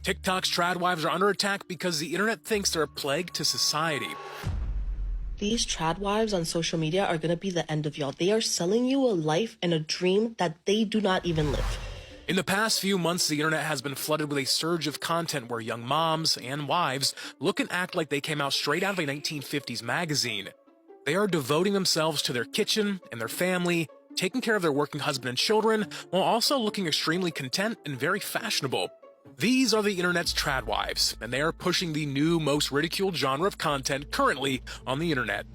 TikTok's Tradwives are under attack because the internet thinks they're a plague to society. These Tradwives on social media are going to be the end of y'all. They are selling you a life and a dream that they do not even live. In the past few months, the internet has been flooded with a surge of content where young moms and wives look and act like they came out straight out of a 1950s magazine. They are devoting themselves to their kitchen and their family, taking care of their working husband and children, while also looking extremely content and very fashionable. These are the internet's Tradwives, and they are pushing the new, most ridiculed genre of content currently on the internet.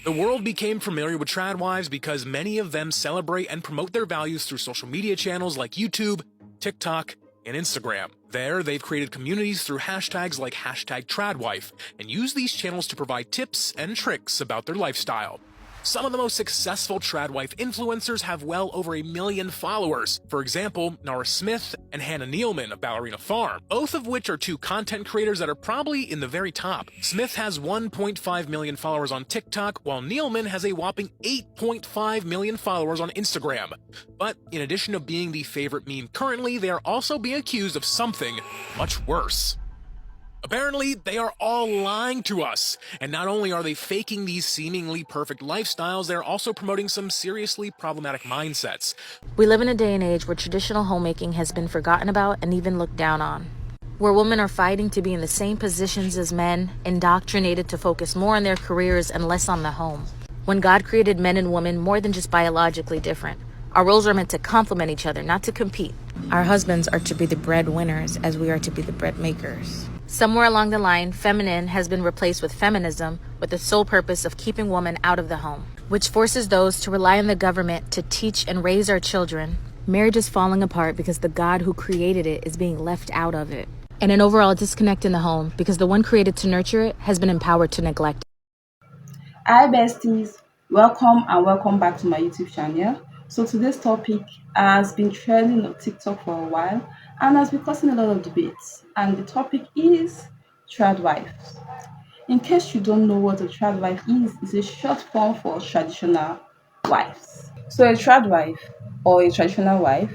The world became familiar with Tradwives because many of them celebrate and promote their values through social media channels like YouTube, TikTok, and Instagram. There, they've created communities through hashtags like #Tradwife and use these channels to provide tips and tricks about their lifestyle. Some of the most successful Tradwife influencers have well over 1 million followers. For example, Nara Smith and Hannah Nealman of Ballerina Farm, both of which are two content creators that are probably in the very top. Smith has 1.5 million followers on TikTok, while Nealman has a whopping 8.5 million followers on Instagram. But in addition to being the favorite meme currently, they are also being accused of something much worse. Apparently, they are all lying to us, and not only are they faking these seemingly perfect lifestyles, they're also promoting some seriously problematic mindsets. We live in a day and age where traditional homemaking has been forgotten about and even looked down on, where women are fighting to be in the same positions as men, indoctrinated to focus more on their careers and less on the home. When God created men and women more than just biologically different, our roles are meant to complement each other, not to compete. Our husbands are to be the breadwinners as we are to be the bread makers. Somewhere along the line, feminine has been replaced with feminism with the sole purpose of keeping women out of the home, which forces those to rely on the government to teach and raise our children. Marriage is falling apart because the God who created it is being left out of it. And an overall disconnect in the home because the one created to nurture it has been empowered to neglect it. Hi besties, welcome back to my YouTube channel. So today's topic has been trending on TikTok for a while and has been causing a lot of debates, and the topic is Tradwives. In case you don't know what a Tradwife is, it's a short form for traditional wives. So a Tradwife or a traditional wife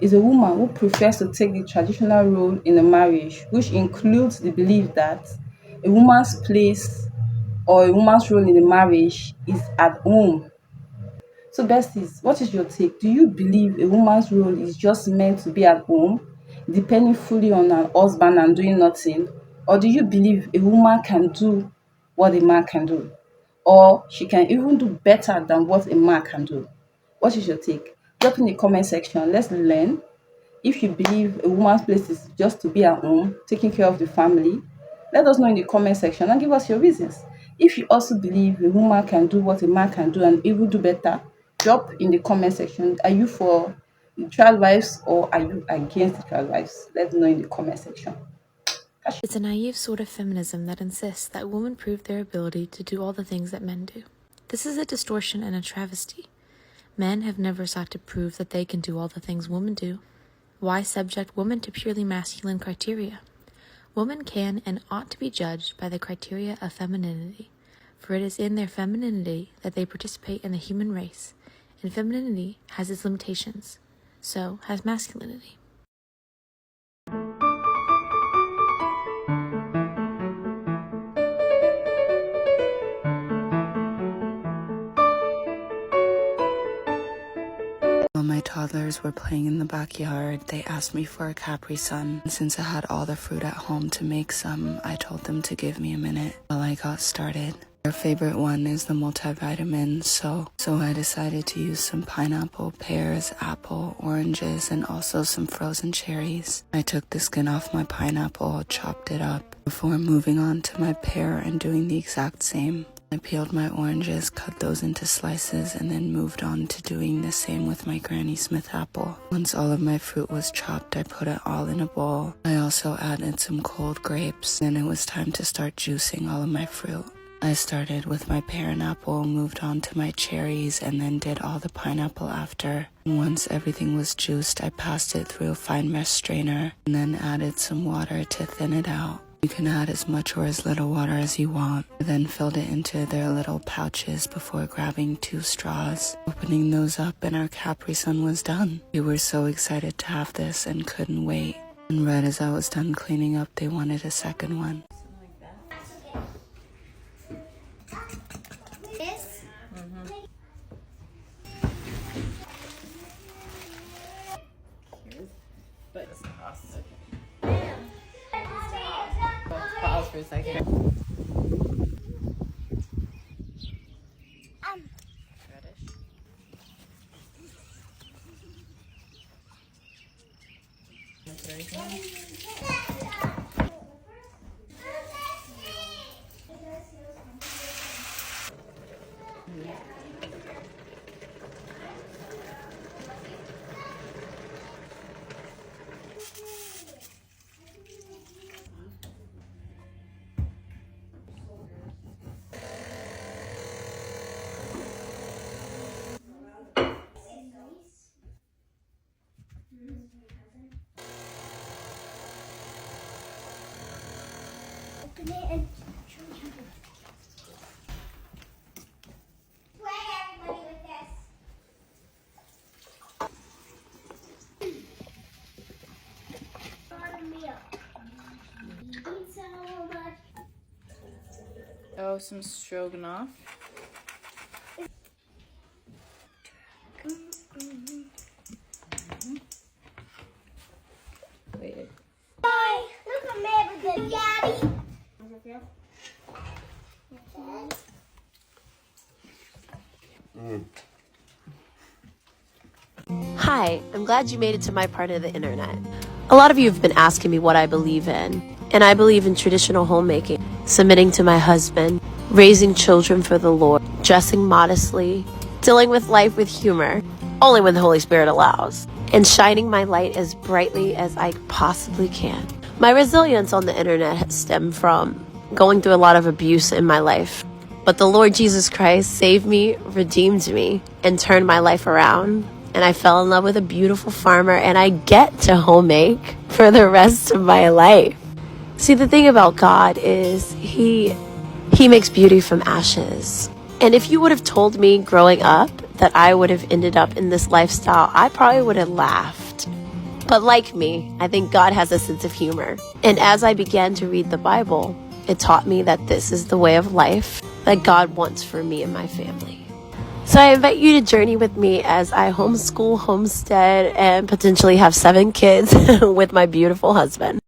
is a woman who prefers to take the traditional role in a marriage, which includes the belief that a woman's place or a woman's role in the marriage is at home. So, besties, what is your take? Do you believe a woman's role is just meant to be at home, depending fully on her husband and doing nothing? Or do you believe a woman can do what a man can do? Or she can even do better than what a man can do? What is your take? Drop in the comment section. Let's learn. If you believe a woman's place is just to be at home, taking care of the family, let us know in the comment section and give us your reasons. If you also believe a woman can do what a man can do and even do better, drop in the comment section. Are you for the Tradwives or are you against the Tradwives? Let us know in the comment section. It's a naive sort of feminism that insists that women prove their ability to do all the things that men do. This is a distortion and a travesty. Men have never sought to prove that they can do all the things women do. Why subject women to purely masculine criteria? Women can and ought to be judged by the criteria of femininity, for it is in their femininity that they participate in the human race, and femininity has its limitations. So has masculinity. While my toddlers were playing in the backyard, they asked me for a Capri Sun. Since I had all the fruit at home to make some, I told them to give me a minute while I got started. Their favorite one is the multivitamin, so I decided to use some pineapple, pears, apple, oranges, and also some frozen cherries. I took the skin off my pineapple, chopped it up, before moving on to my pear and doing the exact same. I peeled my oranges, cut those into slices, and then moved on to doing the same with my Granny Smith apple. Once all of my fruit was chopped, I put it all in a bowl. I also added some cold grapes, and it was time to start juicing all of my fruit. I started with my pear and apple, moved on to my cherries, and then did all the pineapple after. And once everything was juiced, I passed it through a fine mesh strainer, and then added some water to thin it out. You can add as much or as little water as you want. I then filled it into their little pouches before grabbing 2 straws, opening those up, and our Capri Sun was done. We were so excited to have this and couldn't wait. And right as I was done cleaning up, they wanted a second one. Pause for a second. Open it and show you. Play everybody with this. Meal. Eat so much. Oh, some stroganoff. Wait. Bye. Look at me with the daddy. Hi, I'm glad you made it to my part of the internet. A lot of you have been asking me what I believe in, and I believe in traditional homemaking, submitting to my husband, raising children for the Lord, dressing modestly, dealing with life with humor, only when the Holy Spirit allows, and shining my light as brightly as I possibly can. My resilience on the internet has stemmed from going through a lot of abuse in my life, but the Lord Jesus Christ saved me, redeemed me, and turned my life around. And I fell in love with a beautiful farmer, and I get to homemake for the rest of my life. See, the thing about God is he makes beauty from ashes. And if you would have told me growing up that I would have ended up in this lifestyle, I probably would have laughed. But like me, I think God has a sense of humor. And as I began to read the Bible, it taught me that this is the way of life that God wants for me and my family. So I invite you to journey with me as I homeschool, homestead, and potentially have 7 kids with my beautiful husband.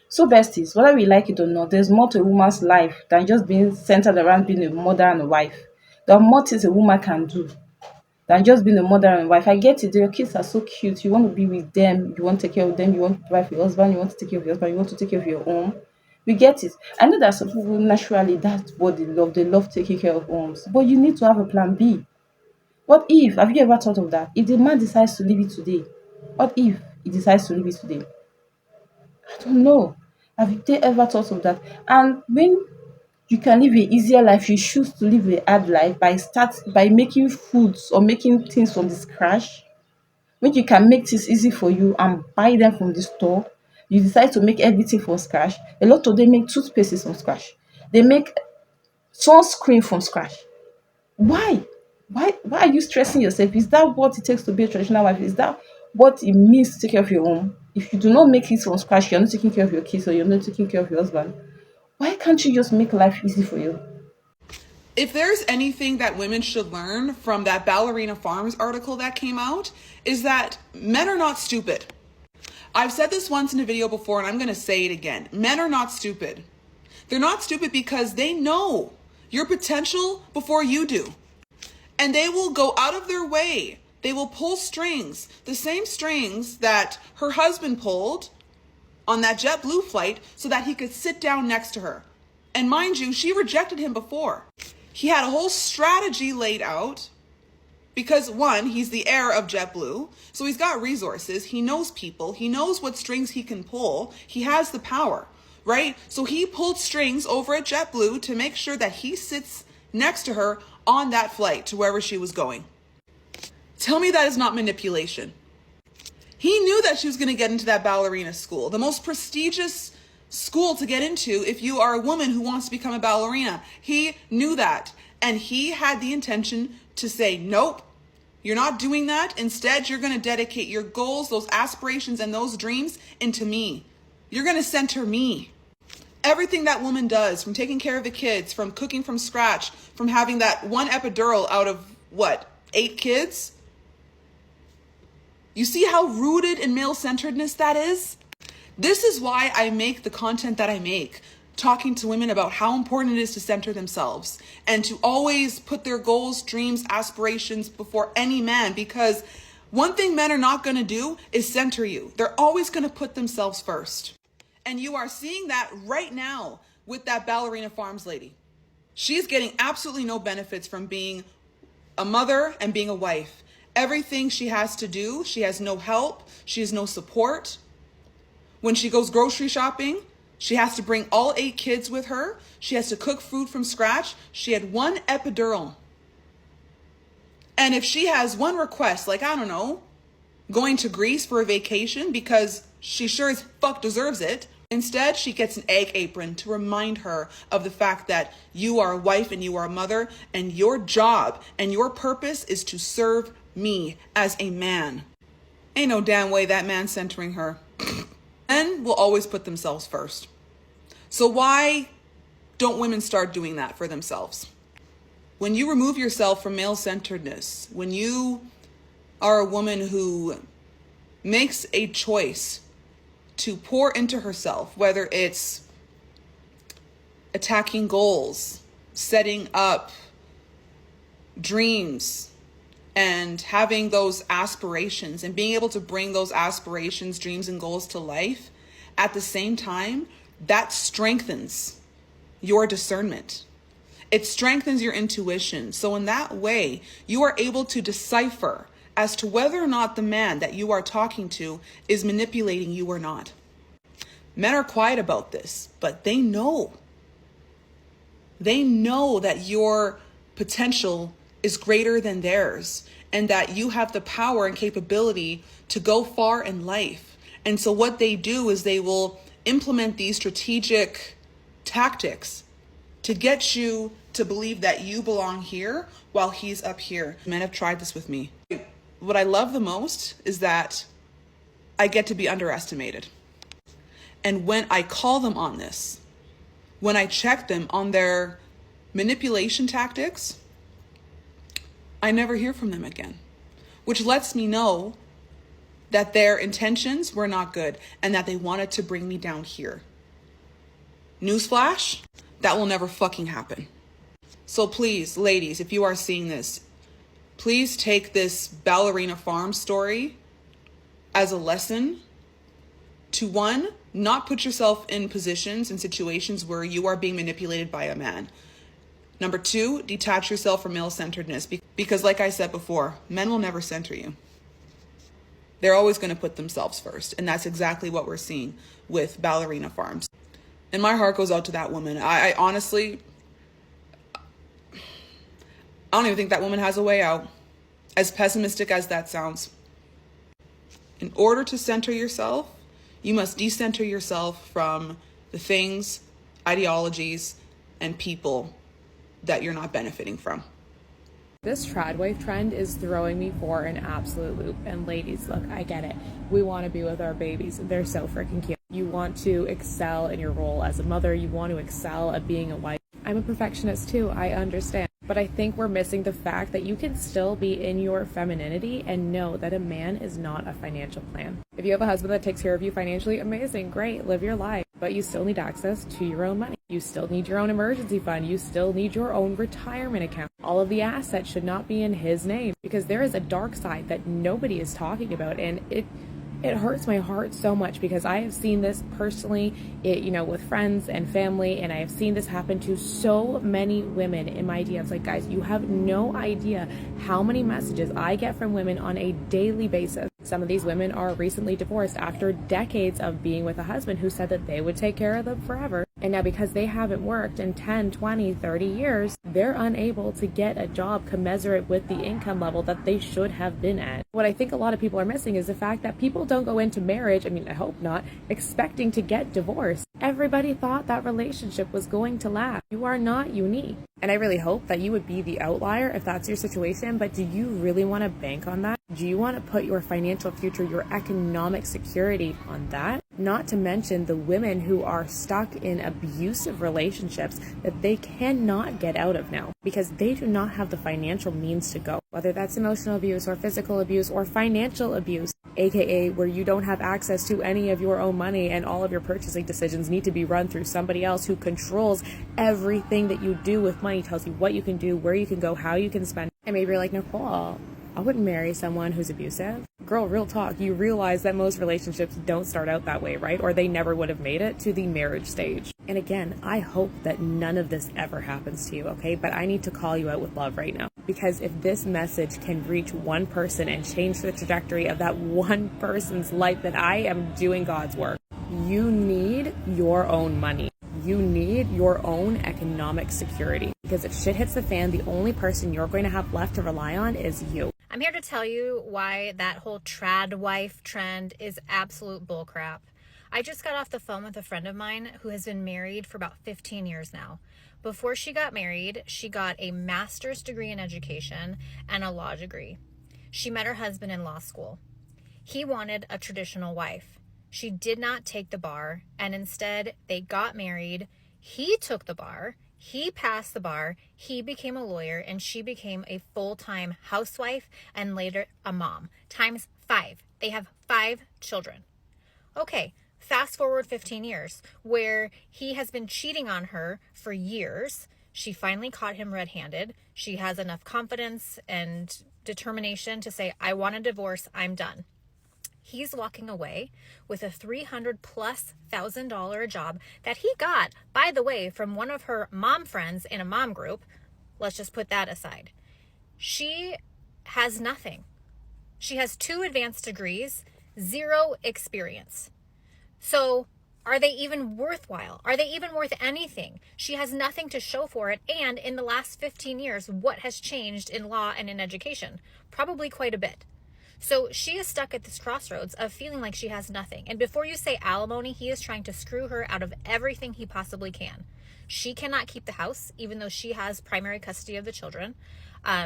So, besties, whether we like it or not, there's more to a woman's life than just being centered around being a mother and a wife. There are more things a woman can do than just being a mother and wife. I get it. Your kids are so cute. You want to be with them. You want to take care of them. You want to provide for your husband. You want to take care of your husband. You want to take care of your home. We get it. I know that some people naturally that's what they love. They love taking care of homes. But you need to have a plan B. What if? Have you ever thought of that? If the man decides to leave it today, what if he decides to leave it today? I don't know. Have they ever thought of that? And when you can live an easier life, you choose to live a hard life by making foods or making things from the scratch. When you can make things easy for you and buy them from the store, you decide to make everything from scratch. A lot of them make toothpastes from scratch. They make sunscreen from scratch. Why? Why are you stressing yourself? Is that what it takes to be a traditional wife? Is that what it means to take care of your home? If you do not make it from scratch, you're not taking care of your kids or you're not taking care of your husband. Why can't you just make life easy for you? If there's anything that women should learn from that Ballerina Farms article that came out, is that men are not stupid. I've said this once in a video before, and I'm going to say it again. Men are not stupid. They're not stupid because they know your potential before you do. And they will go out of their way. They will pull strings, the same strings that her husband pulled on that JetBlue flight so that he could sit down next to her. And mind you, she rejected him before. He had a whole strategy laid out because, one, he's the heir of JetBlue, so he's got resources, he knows people, he knows what strings he can pull, he has the power, right? So he pulled strings over at JetBlue to make sure that he sits next to her on that flight to wherever she was going. Tell me that is not manipulation. He knew that she was going to get into that ballerina school, the most prestigious school to get into if you are a woman who wants to become a ballerina. He knew that, and he had the intention to say, nope, you're not doing that. Instead, you're going to dedicate your goals, those aspirations, and those dreams into me. You're going to center me. Everything that woman does, from taking care of the kids, from cooking from scratch, from having that one epidural out of, what, 8 kids? You see how rooted in male-centeredness that is? This is why I make the content that I make, talking to women about how important it is to center themselves and to always put their goals, dreams, aspirations before any man, because one thing men are not going to do is center you. They're always going to put themselves first. And you are seeing that right now with that Ballerina Farms lady. She's getting absolutely no benefits from being a mother and being a wife. Everything she has to do, she has no help, she has no support. When she goes grocery shopping, she has to bring all 8 kids with her. She has to cook food from scratch. She had 1 epidural. And if she has one request, like, I don't know, going to Greece for a vacation because she sure as fuck deserves it, instead she gets an egg apron to remind her of the fact that you are a wife and you are a mother, and your job and your purpose is to serve me as a man. Ain't no damn way that man's centering her. Men will always put themselves first. So why don't women start doing that for themselves? When you remove yourself from male-centeredness, when you are a woman who makes a choice to pour into herself, whether it's attacking goals, setting up dreams, and having those aspirations and being able to bring those aspirations, dreams, and goals to life at the same time, that strengthens your discernment. It strengthens your intuition. So in that way, you are able to decipher as to whether or not the man that you are talking to is manipulating you or not. Men are quiet about this, but they know. They know that your potential is greater than theirs, and that you have the power and capability to go far in life. And so what they do is they will implement these strategic tactics to get you to believe that you belong here while he's up here. Men have tried this with me. What I love the most is that I get to be underestimated. And when I call them on this, when I check them on their manipulation tactics, I never hear from them again, which lets me know that their intentions were not good and that they wanted to bring me down here. Newsflash, that will never fucking happen. So please, ladies, if you are seeing this, please take this Ballerina Farm story as a lesson to, one, not put yourself in positions and situations where you are being manipulated by a man. Number 2, detach yourself from male-centeredness, because like I said before, men will never center you. They're always going to put themselves first, and that's exactly what we're seeing with Ballerina Farms. And my heart goes out to that woman. I honestly, I don't even think that woman has a way out, as pessimistic as that sounds. In order to center yourself, you must decenter yourself from the things, ideologies, and people that you're not benefiting from. This Tradwife trend is throwing me for an absolute loop. And ladies, look, I get it. We want to be with our babies. They're so freaking cute. You want to excel in your role as a mother. You want to excel at being a wife. I'm a perfectionist too, I understand. But I think we're missing the fact that you can still be in your femininity and know that a man is not a financial plan. If you have a husband that takes care of you financially, amazing, great, live your life. But you still need access to your own money. You still need your own emergency fund. You still need your own retirement account. All of the assets should not be in his name, because there is a dark side that nobody is talking about, and it hurts my heart so much, because I have seen this personally, with friends and family, and I have seen this happen to so many women in my DMs. Like, guys, you have no idea how many messages I get from women on a daily basis. Some of these women are recently divorced after decades of being with a husband who said that they would take care of them forever. And now, because they haven't worked in 10, 20, 30 years, they're unable to get a job commensurate with the income level that they should have been at. What I think a lot of people are missing is the fact that people don't go into marriage, I hope not, expecting to get divorced. Everybody thought that relationship was going to last. You are not unique. And I really hope that you would be the outlier if that's your situation, but do you really want to bank on that? Do you want to put your financial future, your economic security on that? Not to mention the women who are stuck in abusive relationships that they cannot get out of now because they do not have the financial means to go. Whether that's emotional abuse or physical abuse or financial abuse, aka where you don't have access to any of your own money and all of your purchasing decisions need to be run through somebody else who controls everything that you do with money, tells you what you can do, where you can go, how you can spend. And maybe you're like, Nicole, I wouldn't marry someone who's abusive. Girl, real talk, you realize that most relationships don't start out that way, right? Or they never would have made it to the marriage stage. And again, I hope that none of this ever happens to you, okay? But I need to call you out with love right now. Because if this message can reach one person and change the trajectory of that one person's life, then I am doing God's work. You need your own money. You need your own economic security. Because if shit hits the fan, the only person you're going to have left to rely on is you. I'm here to tell you why that whole tradwife trend is absolute bullcrap. I just got off the phone with a friend of mine who has been married for about 15 years now. Before she got married, she got a master's degree in education and a law degree. She met her husband in law school. He wanted a traditional wife. She did not take the bar, and instead they got married. He took the bar. He passed the bar, he became a lawyer, and she became a full-time housewife and later a mom. Times 5. They have 5 children. Okay, fast forward 15 years, where he has been cheating on her for years. She finally caught him red-handed. She has enough confidence and determination to say, I want a divorce, I'm done. He's walking away with a $300,000+ job that he got, by the way, from one of her mom friends in a mom group. Let's just put that aside. She has nothing. She has 2 advanced degrees, 0 experience. So are they even worthwhile? Are they even worth anything? She has nothing to show for it. And in the last 15 years, what has changed in law and in education? Probably quite a bit. So she is stuck at this crossroads of feeling like she has nothing. And before you say alimony, he is trying to screw her out of everything he possibly can. She cannot keep the house, even though she has primary custody of the children.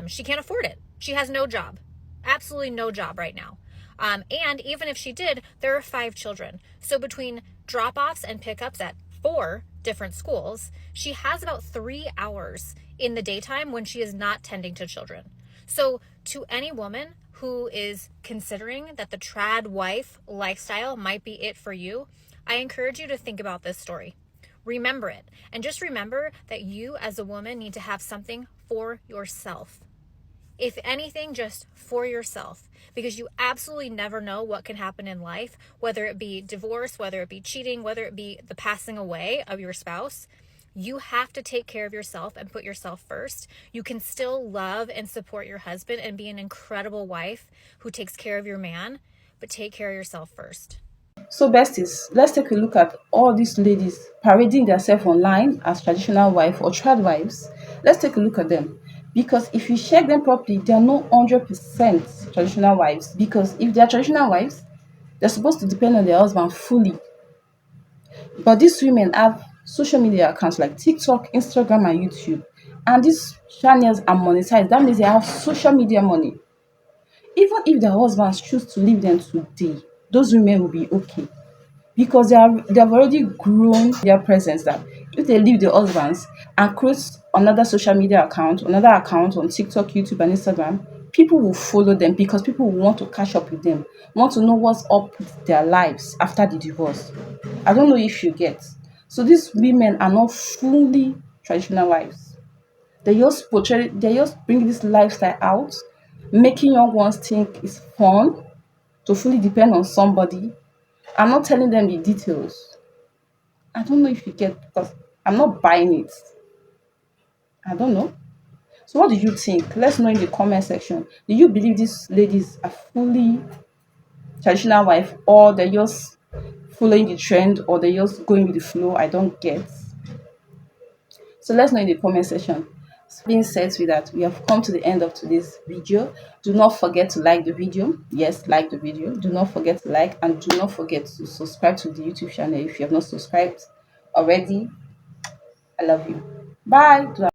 She can't afford it. She has no job. Absolutely no job right now. And even if she did, there are 5 children. So between drop-offs and pickups at 4 different schools, she has about 3 hours in the daytime when she is not tending to children. So to any woman who is considering that the trad wife lifestyle might be it for you, I encourage you to think about this story. Remember it. And just remember that you as a woman need to have something for yourself. If anything, just for yourself. Because you absolutely never know what can happen in life, whether it be divorce, whether it be cheating, whether it be the passing away of your spouse. You have to take care of yourself and put yourself first. You can still love and support your husband and be an incredible wife who takes care of your man, but take care of yourself first. So, besties, let's take a look at all these ladies parading themselves online as traditional wife or trad wives. Let's take a look at them. Because if you check them properly, they are not 100% traditional wives. Because if they are traditional wives, they're supposed to depend on their husband fully. But these women have social media accounts like TikTok, Instagram, and YouTube. And these channels are monetized. That means they have social media money. Even if their husbands choose to leave them today, those women will be okay. Because they have already grown their presence that if they leave their husbands and create another social media account, another account on TikTok, YouTube, and Instagram, people will follow them because people will want to catch up with them, want to know what's up with their lives after the divorce. I don't know if you get. So these women are not fully traditional wives. They just bring this lifestyle out, making young ones think it's fun to fully depend on somebody. I'm not telling them the details. I don't know if you get, because I'm not buying it. I don't know. So what do you think? Let's know in the comment section. Do you believe these ladies are fully traditional wife, or they're just following the trend, or they're just going with the flow? I don't get. So let's know in the comment section. Being said with that, we have come to the end of today's video. Do not forget to like the video. Yes, like the video. Do not forget to like, and do not forget to subscribe to the YouTube channel if you have not subscribed. already. I love you. Bye.